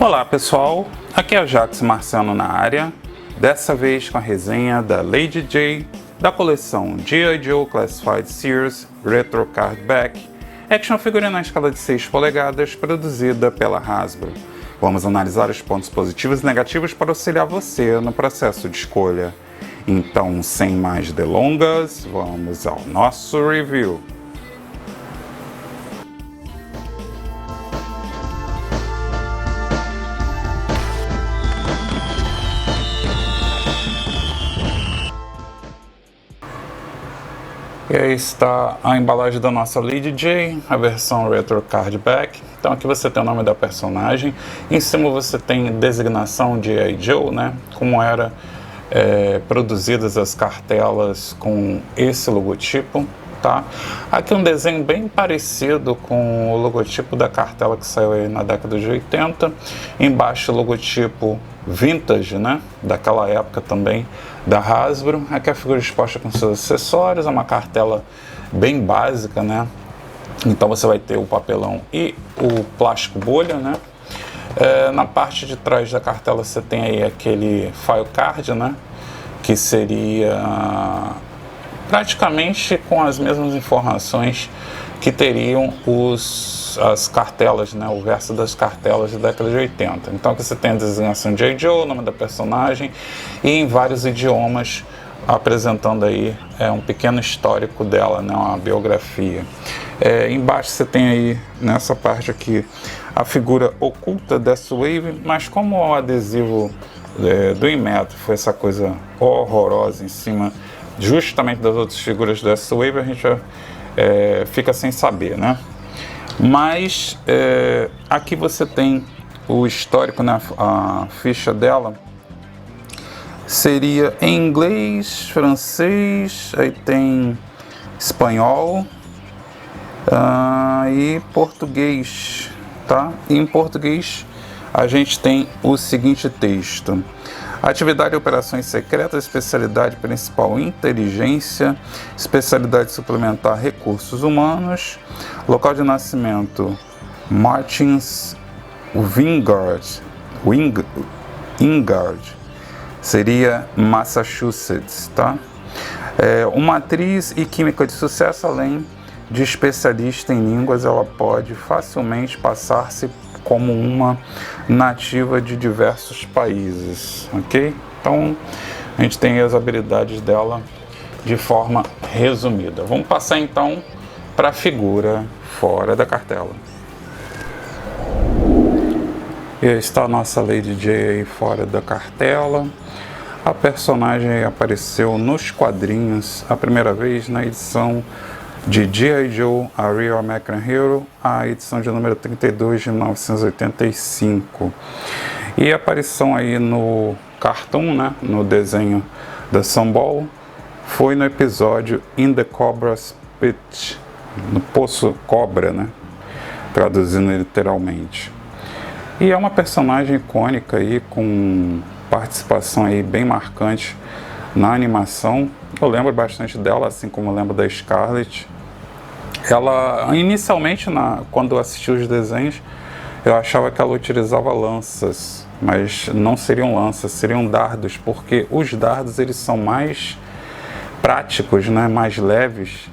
Olá pessoal, aqui é o Jax Marciano na área, dessa vez com a resenha da Lady Jaye da coleção G.I. Joe Classified Series Retro Card Back, action figure na escala de 6 polegadas produzida pela Hasbro. Vamos analisar os pontos positivos e negativos para auxiliar você no processo de escolha. Então, sem mais delongas, vamos ao nosso review. E aí está a embalagem da nossa Lady Jaye, a versão Retro Card Back. Então aqui você tem o nome da personagem, em cima você tem designação de G.I. Joe, né? Como era produzidas as cartelas com esse logotipo, tá? Aqui um desenho bem parecido com o logotipo da cartela que saiu aí na década de 80. Embaixo o logotipo vintage, né? Daquela época também da Hasbro. Aqui a figura exposta com seus acessórios, é uma cartela bem básica, né? Então você vai ter o papelão e o plástico bolha, né? Na parte de trás da cartela você tem aí aquele file card, né? Que seria praticamente com as mesmas informações que teriam as cartelas, né, o verso das cartelas da década de 80. Então aqui você tem a designação de G.I. Joe, o nome da personagem, e em vários idiomas, apresentando aí um pequeno histórico dela, né, uma biografia. Embaixo você tem aí, nessa parte aqui, a figura oculta dessa Wave, mas como o adesivo do Inmetro foi essa coisa horrorosa em cima justamente das outras figuras dessa Wave, a gente fica sem saber, né? Mas aqui você tem o histórico, né? A ficha dela seria em inglês, francês, aí tem espanhol e português, tá? E em português a gente tem o seguinte texto: atividade e operações secretas, especialidade principal inteligência, especialidade suplementar recursos humanos, local de nascimento Martins Wingard, seria Massachusetts, tá? Uma atriz e química de sucesso, além de especialista em línguas, ela pode facilmente passar-se como uma nativa de diversos países, ok? Então, a gente tem as habilidades dela de forma resumida. Vamos passar então para a figura fora da cartela. E aí está a nossa Lady Jaye fora da cartela. A personagem apareceu nos quadrinhos a primeira vez na edição de G.I. Joe, a Real American Hero, a edição de número 32 de 1985. E a aparição aí no cartoon, né, no desenho da Sunball, foi no episódio In the Cobra's Pit, no Poço Cobra, né, traduzindo literalmente. E é uma personagem icônica aí, com participação aí bem marcante na animação. Eu lembro bastante dela, assim como eu lembro da Scarlet. Ela, inicialmente, quando eu assisti os desenhos, eu achava que ela utilizava lanças, mas não seriam lanças, seriam dardos, porque os dardos eles são mais práticos, né, mais leves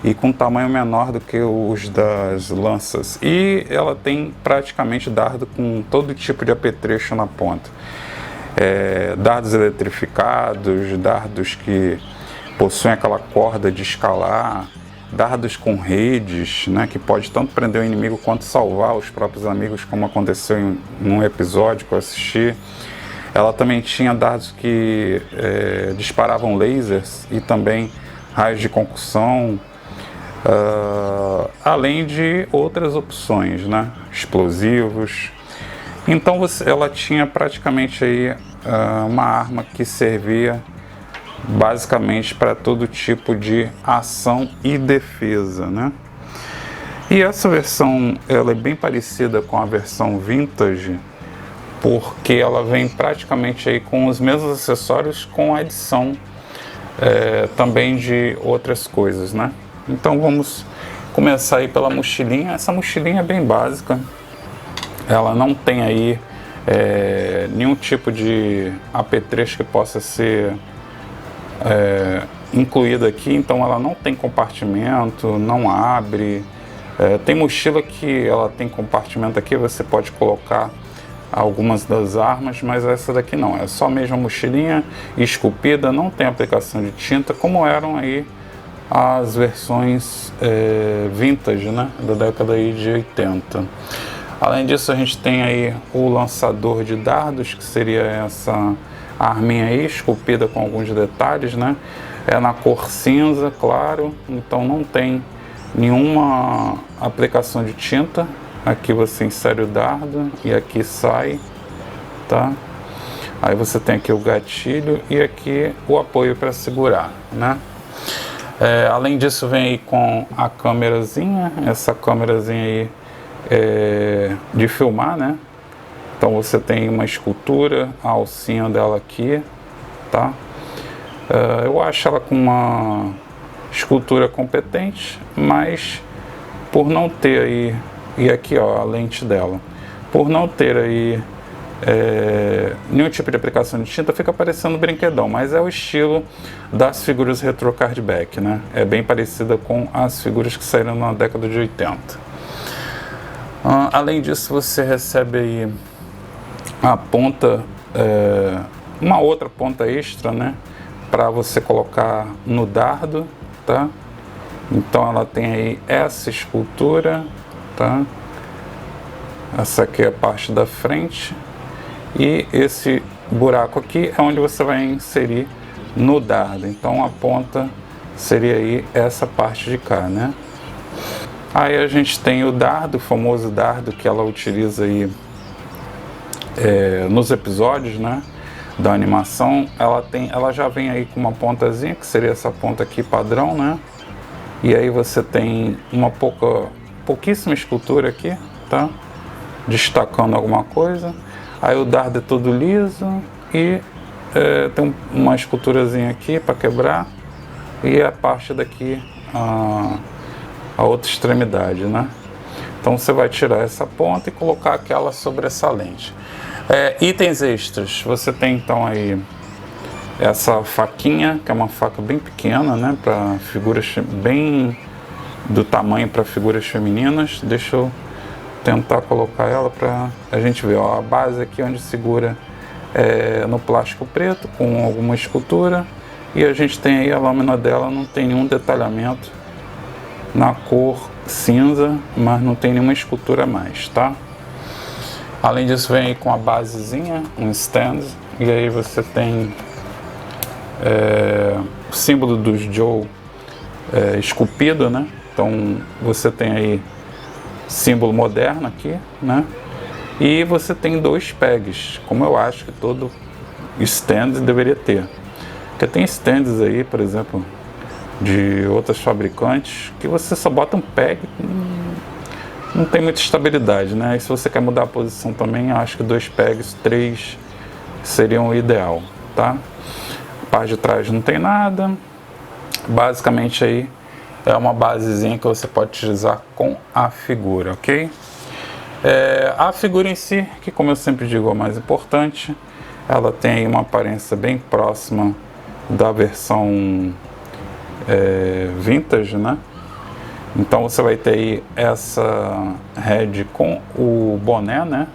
e com tamanho menor do que os das lanças. E ela tem praticamente dardo com todo tipo de apetrecho na ponta. Dardos eletrificados, dardos que possuem aquela corda de escalar, dardos com redes, né, que pode tanto prender o inimigo quanto salvar os próprios amigos, como aconteceu em um episódio que eu assisti. Ela também tinha dardos que disparavam lasers e também raios de concussão, além de outras opções, né, explosivos. Então ela tinha praticamente aí uma arma que servia basicamente para todo tipo de ação e defesa, né? E essa versão ela é bem parecida com a versão vintage, porque ela vem praticamente aí com os mesmos acessórios, com a adição também de outras coisas, né? Então vamos começar aí pela mochilinha. Essa mochilinha é bem básica, ela não tem aí nenhum tipo de apetrecho que possa ser incluído aqui, então ela não tem compartimento, não abre. Tem mochila que ela tem compartimento aqui, você pode colocar algumas das armas, mas essa daqui não, é só mesmo a mochilinha esculpida, não tem aplicação de tinta, como eram aí as versões vintage, né, da década aí de 80. Além disso, a gente tem aí o lançador de dardos, que seria essa arminha aí, esculpida com alguns detalhes, né, é na cor cinza, claro, então não tem nenhuma aplicação de tinta. Aqui você insere o dardo e aqui sai, tá? Aí você tem aqui o gatilho e aqui o apoio para segurar, né? Além disso, vem aí com a câmerazinha, essa câmerazinha aí de filmar, né? Então você tem uma escultura, a alcinha dela aqui, tá? Eu acho ela com uma escultura competente, mas por não ter aí, e aqui ó, a lente dela, por não ter aí nenhum tipo de aplicação de tinta, fica parecendo um brinquedão, mas é o estilo das figuras retro cardback, né? É bem parecida com as figuras que saíram na década de 80. Além disso, você recebe aí a ponta, uma outra ponta extra, né? Para você colocar no dardo, tá? Então ela tem aí essa escultura, tá? Essa aqui é a parte da frente e esse buraco aqui é onde você vai inserir no dardo. Então a ponta seria aí essa parte de cá, né? Aí a gente tem o dardo, o famoso dardo que ela utiliza aí nos episódios, né, da animação. Ela já vem aí com uma pontazinha, que seria essa ponta aqui padrão, né? E aí você tem uma pouquíssima escultura aqui, tá? Destacando alguma coisa. Aí o dardo é todo liso e tem uma esculturazinha aqui para quebrar e a parte daqui a outra extremidade, né? Então você vai tirar essa ponta e colocar aquela sobressalente. Itens extras, você tem então aí essa faquinha, que é uma faca bem pequena, né, para figuras bem do tamanho para figuras femininas. Deixa eu tentar colocar ela para a gente ver, ó, a base aqui onde segura no plástico preto com alguma escultura, e a gente tem aí a lâmina dela, não tem nenhum detalhamento na cor cinza, mas não tem nenhuma escultura a mais, tá? Além disso, vem aí com a basezinha, um stand, e aí você tem o símbolo dos Joe esculpido, né? Então você tem aí símbolo moderno aqui, né? E você tem 2 pegs, como eu acho que todo stand deveria ter. Porque tem stands aí, por exemplo, de outras fabricantes, que você só bota um peg, não tem muita estabilidade, né? E se você quer mudar a posição também, acho que 2 pegs, 3 seriam o ideal, tá? A parte de trás não tem nada. Basicamente aí é uma basezinha que você pode utilizar com a figura, ok? A figura em si, que como eu sempre digo é o mais importante, ela tem uma aparência bem próxima da versão vintage, né? Então você vai ter aí essa head com o boné, né?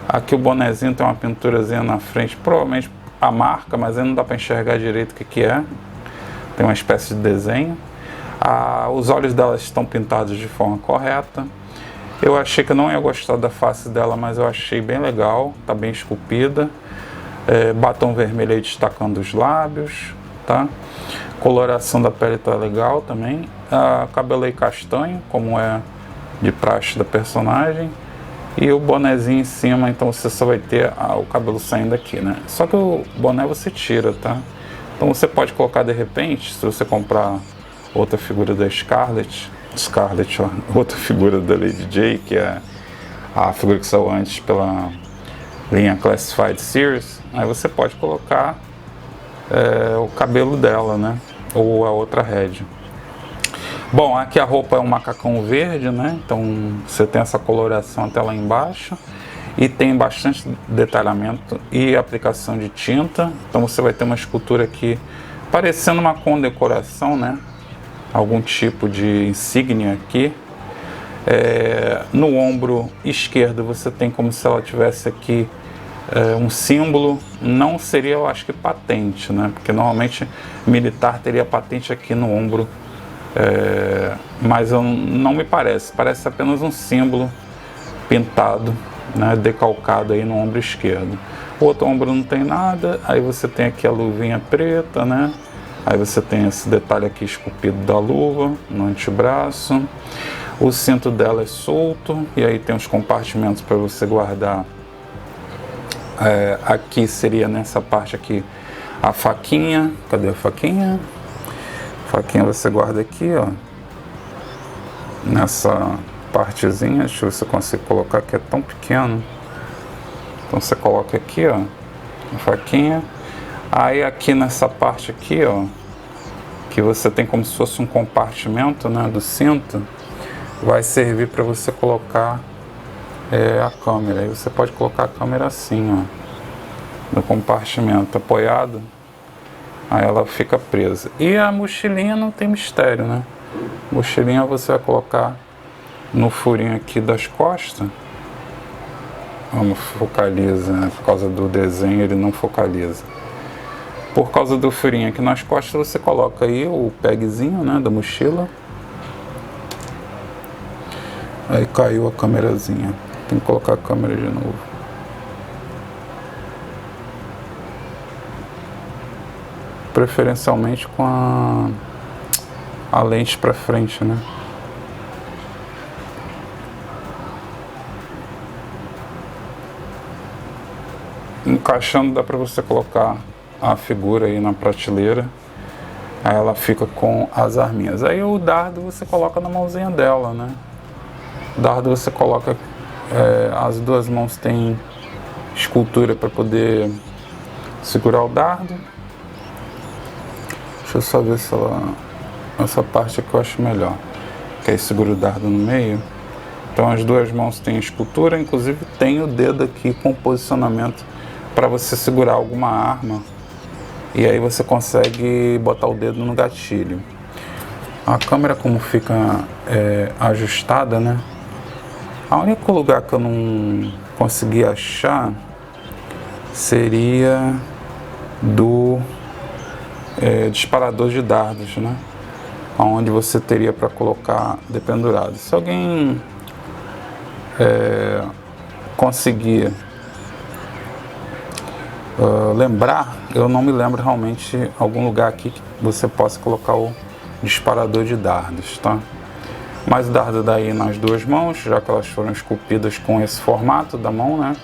Aqui o bonézinho tem uma pinturazinha na frente, provavelmente a marca, mas aí não dá para enxergar direito o que é. Tem uma espécie de desenho. Os olhos dela estão pintados de forma correta. Eu achei que eu não ia gostar da face dela, mas eu achei bem legal, tá bem esculpida. Batom vermelho aí destacando os lábios, tá? Coloração da pele tá legal também. Cabelo aí castanho, como é de praxe da personagem. E o bonézinho em cima, então você só vai ter o cabelo saindo aqui, né? Só que o boné você tira, tá? Então você pode colocar de repente, se você comprar outra figura da Scarlett, ó, outra figura da Lady J, que é a figura que saiu antes pela linha Classified Series, aí você pode colocar o cabelo dela, né? Ou a outra head. Bom, aqui a roupa é um macacão verde, né? Então você tem essa coloração até lá embaixo. e tem bastante detalhamento e aplicação de tinta. Então você vai ter uma escultura aqui parecendo uma condecoração, né? Algum tipo de insígnia aqui. No ombro esquerdo você tem como se ela tivesse aqui um símbolo. Não seria, eu acho que patente, né? Porque normalmente militar teria patente aqui no ombro, mas não me parece. Parece apenas um símbolo pintado, né? Decalcado aí no ombro esquerdo. O outro ombro não tem nada. Aí você tem aqui a luvinha preta, né? Aí você tem esse detalhe aqui esculpido da luva no antebraço. O cinto dela é solto e aí tem os compartimentos para você guardar. Aqui seria nessa parte aqui a faquinha. Cadê a faquinha? A faquinha você guarda aqui, ó, nessa partezinha. Deixa eu ver se eu consigo colocar, que é tão pequeno. Então você coloca aqui, ó, a faquinha. Aí aqui nessa parte aqui, ó, que você tem como se fosse um compartimento, né, do cinto, vai servir para você colocar a câmera. Aí você pode colocar a câmera assim, ó, no compartimento apoiado, aí ela fica presa. E a mochilinha não tem mistério, né? Mochilinha você vai colocar no furinho aqui das costas. Vamos, focaliza, né? Por causa do desenho ele não focaliza. Por causa do furinho aqui nas costas você coloca aí o pegzinho, né, da mochila. Aí caiu a câmerazinha. Tem que colocar a câmera de novo. Preferencialmente com a lente para frente, né? Encaixando dá para você colocar a figura aí na prateleira. Aí ela fica com as arminhas. Aí o dardo você coloca na mãozinha dela, né? Dardo você coloca, as duas mãos têm escultura para poder segurar o dardo. Deixa eu só ver se essa parte aqui eu acho melhor, que aí segura o dardo no meio. Então as duas mãos têm escultura, inclusive tem o dedo aqui com posicionamento para você segurar alguma arma, e aí você consegue botar o dedo no gatilho. A câmera, como fica ajustada, né? O único lugar que eu não consegui achar seria do disparador de dardos, né? Onde você teria para colocar dependurado. Se alguém conseguir lembrar, eu não me lembro realmente algum lugar aqui que você possa colocar o disparador de dardos, tá? Mas o dardo daí nas duas mãos, já que elas foram esculpidas com esse formato da mão, né?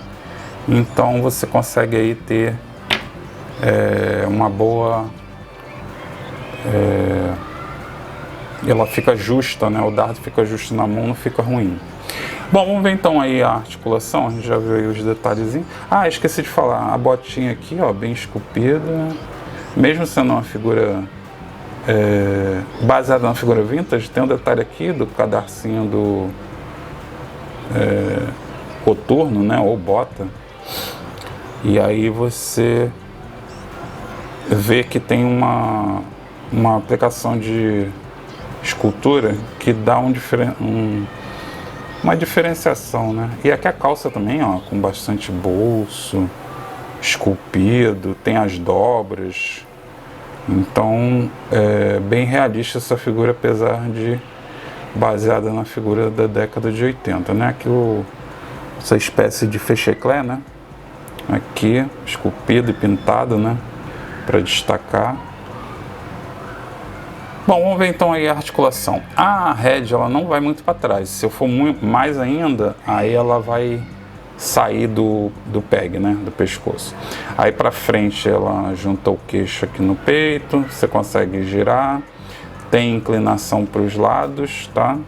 Então você consegue aí ter uma boa... ela fica justa, né? O dardo fica justo na mão, não fica ruim. Bom, vamos ver então aí a articulação. A gente já viu aí os detalhezinhos. Ah, esqueci de falar, a botinha aqui, ó, bem esculpida. Mesmo sendo uma figura baseada na figura vintage, tem um detalhe aqui do cadarcinho do coturno, né, ou bota. E aí você vê que tem uma aplicação de escultura que dá uma diferenciação, né? E aqui a calça também, ó, com bastante bolso, esculpido, tem as dobras. Então, é bem realista essa figura, apesar de baseada na figura da década de 80, né? Aqui essa espécie de fecheclé, né? Aqui, esculpido e pintado, né? Para destacar. Bom, vamos ver então aí a articulação. A head, ela não vai muito para trás. Se eu for mais ainda, aí ela vai sair do peg, né, do pescoço. Aí para frente ela junta o queixo aqui no peito, você consegue girar, tem inclinação para os lados, tá?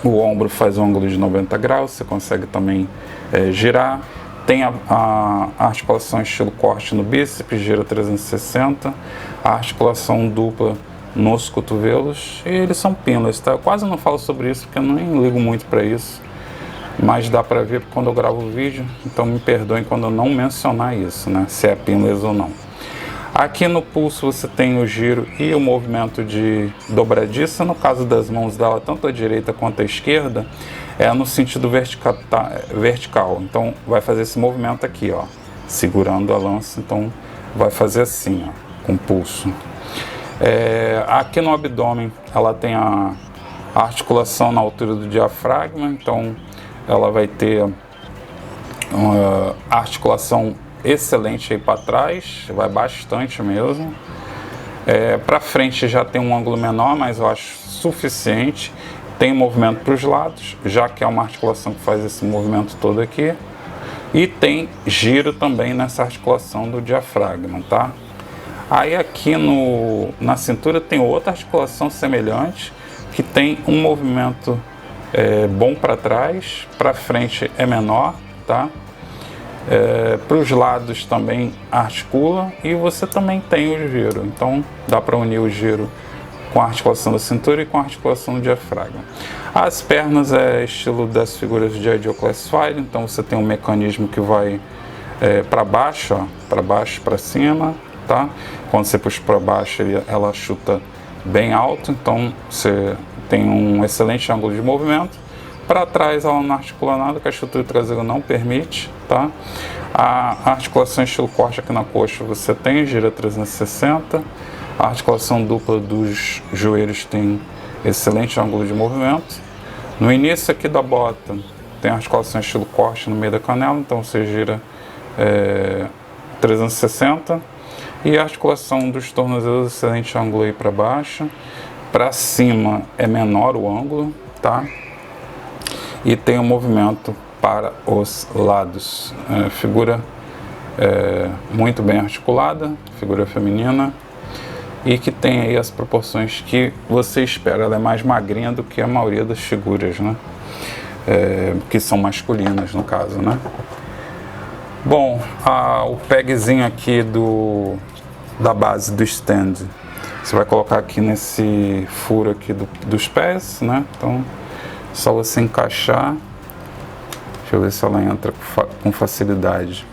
O ombro faz um ângulo de 90 graus, você consegue também girar. Tem a articulação estilo corte no bíceps, gira 360, a articulação dupla nos cotovelos, e eles são pinless, tá? Eu quase não falo sobre isso porque eu nem ligo muito para isso. mas dá para ver quando eu gravo o vídeo, então me perdoem quando eu não mencionar isso, né, se é pinless ou não. Aqui no pulso você tem o giro e o movimento de dobradiça. No caso das mãos dela, tanto a direita quanto a esquerda, é no sentido vertical. Então vai fazer esse movimento aqui, ó, segurando a lança. Então vai fazer assim, ó, com o pulso. Aqui no abdômen ela tem a articulação na altura do diafragma. Então ela vai ter uma articulação excelente aí para trás, vai bastante mesmo. Para frente já tem um ângulo menor, mas eu acho suficiente. Tem movimento para os lados, já que é uma articulação que faz esse movimento todo aqui. E tem giro também nessa articulação do diafragma, tá? Aí aqui na cintura tem outra articulação semelhante, que tem um movimento bom para trás, para frente é menor, tá? Para os lados também articula e você também tem o giro, então dá para unir o giro com a articulação da cintura e com a articulação do diafragma. As pernas é estilo das figuras de Ideal Classified, então você tem um mecanismo que vai para baixo, ó, para baixo, para cima, tá? Quando você puxa para baixo ela chuta bem alto, então você tem um excelente ângulo de movimento. Para trás ela não articula nada, que a estrutura traseira não permite, tá? A articulação estilo corte aqui na coxa você tem, gira 360. A articulação dupla dos joelhos tem excelente ângulo de movimento. No início aqui da bota tem a articulação estilo corte no meio da canela, então você gira 360. E a articulação dos tornozelos, excelente ângulo aí para baixo. Para cima é menor o ângulo, tá? E tem um movimento para os lados. Figura muito bem articulada, figura feminina, e que tem aí as proporções que você espera. Ela é mais magrinha do que a maioria das figuras, né? Que são masculinas no caso, né? Bom, o pegzinho aqui da base do stand, você vai colocar aqui nesse furo aqui dos pés, né? Então só você encaixar. Deixa eu ver se ela entra com facilidade.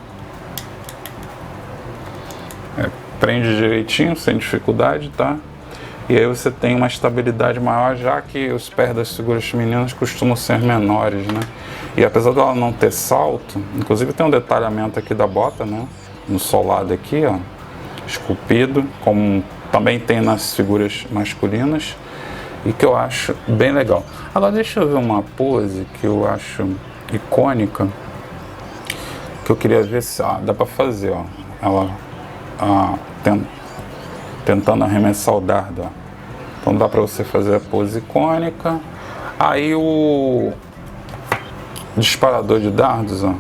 Prende direitinho, sem dificuldade, tá? E aí você tem uma estabilidade maior, já que os pés das figuras femininas costumam ser menores, né? E apesar dela não ter salto, inclusive tem um detalhamento aqui da bota, né? No solado aqui, ó, esculpido, como também tem nas figuras masculinas, e que eu acho bem legal. Agora deixa eu ver uma pose que eu acho icônica, que eu queria ver se dá para fazer, ó. Ela tentando arremessar o dardo, ó. Então dá para você fazer a pose icônica. Aí o disparador de dardos, ó,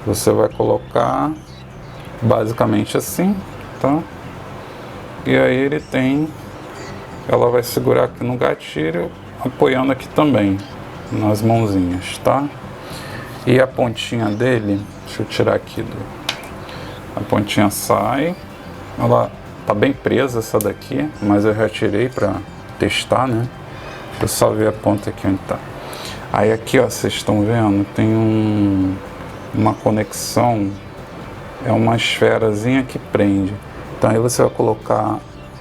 você vai colocar basicamente assim, tá? E aí ela vai segurar aqui no gatilho, apoiando aqui também, nas mãozinhas, tá? E a pontinha dele, deixa eu tirar aqui, a pontinha sai, ela tá bem presa essa daqui, mas eu já tirei para testar, né? Deixa eu só ver a ponta aqui onde tá. Aí aqui, ó, vocês estão vendo, tem uma conexão, é uma esferazinha que prende. Então aí você vai colocar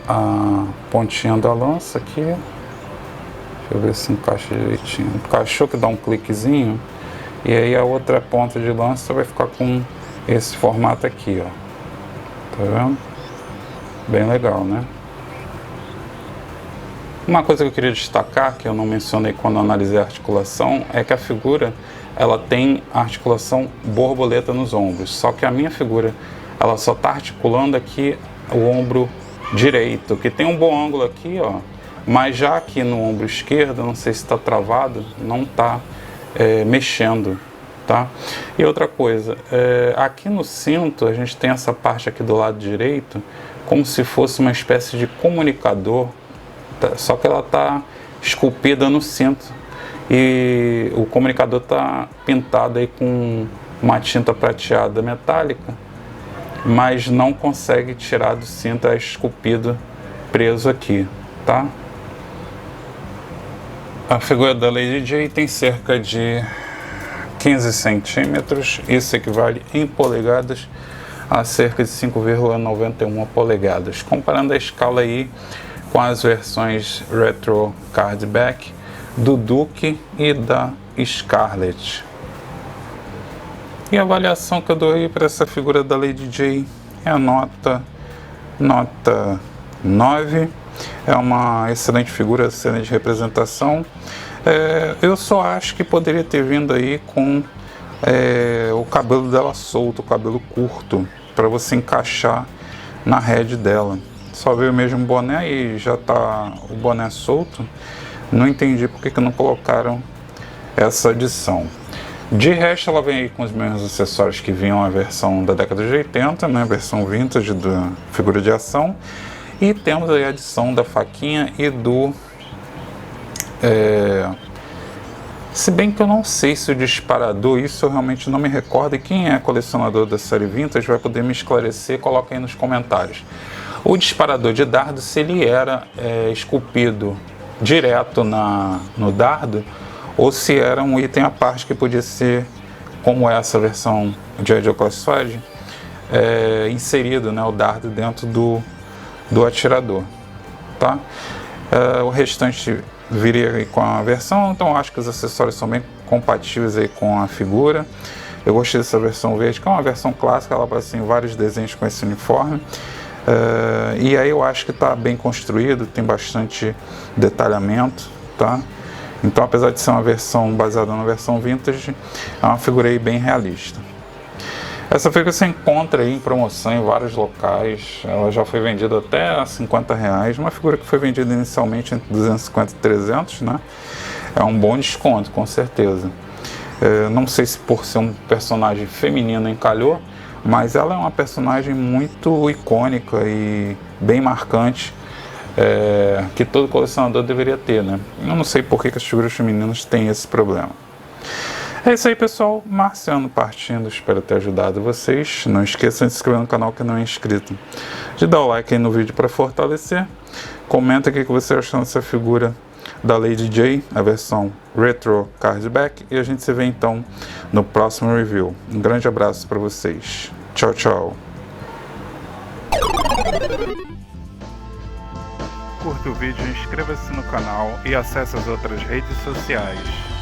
a pontinha da lança aqui. Deixa eu ver se encaixa direitinho. Encaixou, que dá um cliquezinho. E aí a outra ponta de lança vai ficar com esse formato aqui, ó. Tá vendo? Bem legal, né? Uma coisa que eu queria destacar, que eu não mencionei quando analisei a articulação, é que a figura ela tem a articulação borboleta nos ombros. Só que a minha figura ela só está articulando aqui o ombro direito, que tem um bom ângulo aqui, ó, mas já aqui no ombro esquerdo, não sei se está travado, não está mexendo, tá? E outra coisa, aqui no cinto a gente tem essa parte aqui do lado direito como se fosse uma espécie de comunicador, tá? Só que ela está esculpida no cinto e o comunicador está pintado aí com uma tinta prateada metálica, mas não consegue tirar do cinto, é esculpido, preso aqui, tá? A figura da Lady J tem cerca de 15 centímetros, isso equivale em polegadas a cerca de 5,91 polegadas. Comparando a escala aí com as versões Retro Cardback do Duke e da Scarlett. E a avaliação que eu dou aí para essa figura da Lady J é a nota 9. É uma excelente figura, excelente representação. Eu só acho que poderia ter vindo aí com o cabelo dela solto, o cabelo curto, para você encaixar na head dela. Só veio mesmo o boné e já tá o boné solto. Não entendi por que não colocaram essa adição. De resto, ela vem aí com os mesmos acessórios que vinham a versão da década de 80, né, versão vintage da figura de ação. E temos aí a adição da faquinha e do... Se bem que eu não sei se o disparador, isso eu realmente não me recordo, e quem é colecionador da série Vintage vai poder me esclarecer, coloca aí nos comentários. O disparador de dardo, se ele era esculpido direto no dardo, ou se era um item à parte que podia ser, como essa versão de Ideal Classified, inserido, né, o dardo dentro do atirador, tá? O restante viria aí com a versão, então acho que os acessórios são bem compatíveis aí com a figura. Eu gostei dessa versão verde, que é uma versão clássica, ela aparece em vários desenhos com esse uniforme. E aí eu acho que está bem construído, tem bastante detalhamento, tá? Então, apesar de ser uma versão baseada na versão vintage, é uma figura aí bem realista. Essa figura você encontra aí em promoção em vários locais, ela já foi vendida até a R$50, uma figura que foi vendida inicialmente entre 250 e 300, né? É um bom desconto, com certeza. Não sei se por ser um personagem feminino encalhou, mas ela é uma personagem muito icônica e bem marcante, que todo colecionador deveria ter, né? Eu não sei por que as figuras femininas têm esse problema. É isso aí, pessoal. Marciano partindo, espero ter ajudado vocês. Não esqueçam de se inscrever no canal que não é inscrito, de dar o like aí no vídeo para fortalecer. Comenta aqui o que você achou dessa figura da Lady J, a versão Retro Cardback, e a gente se vê então no próximo review. Um grande abraço para vocês. Tchau, tchau. Curta o vídeo, inscreva-se no canal e acesse as outras redes sociais.